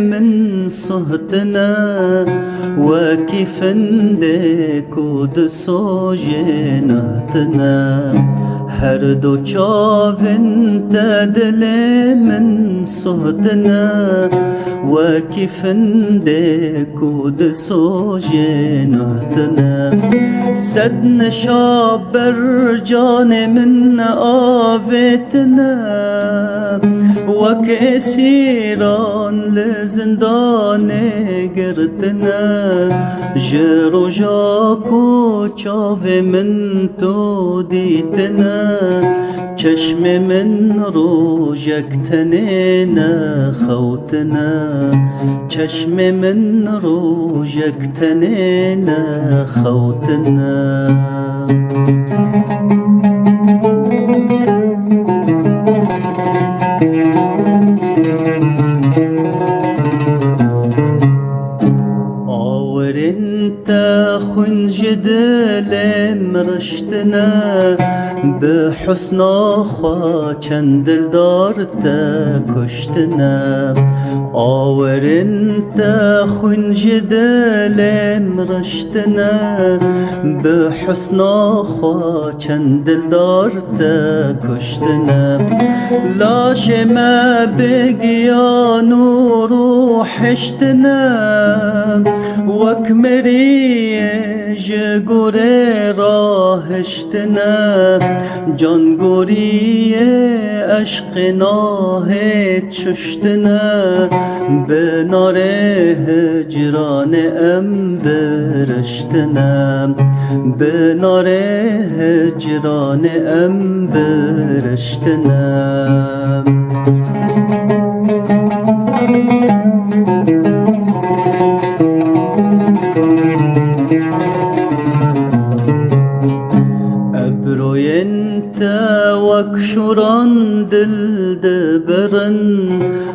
من صهتنا وكيف ندك ودسو جنهتنا هر دو چاوین تدل من صهتنا وكيف ندك ودسو جنهتنا سد نشاب برجان من آفتنا وكسيران لزندان گرتنا جرو جاكو چاو من تو دیتنا چشم من روجك تنين خوتنا چشم من روجك تنين خوتنا خون جدل مرشتنا بحسنا خوا چند دلدار تا کشتنا آورن تا خون جدل مرشتنا بحسنا خوا چند دلدار تا کشتنا لاش ما بگیان و روحشتنا وكمري جگوره راهشتنا جانگوری عشق ناه چشتنا به نار هجران ام برشتنا به نار هجران ام برشتنا وكشران دل دبرن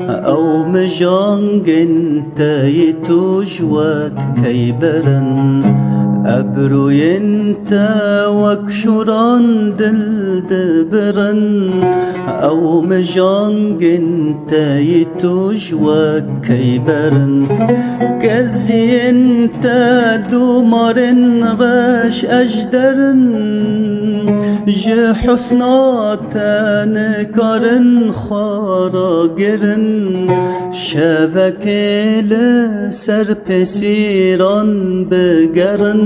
او مجانگ انت يتوج وكيبرن ابروي انت وكشران دل دبرن او مجانگ انت يتوج وكيبرن كزي انت دومارن رش اجدرن جه حسناتن کارن خارا گرن شبکه لسر پسیران بگرن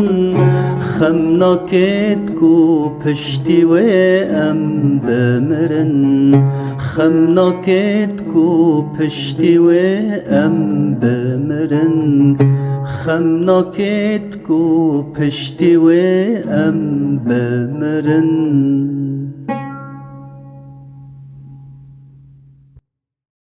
خمناکت کو پشتی و ام بمرن خمناکت کو پشتی و ام بمرن خمناکت کو پشتی و ام بمرن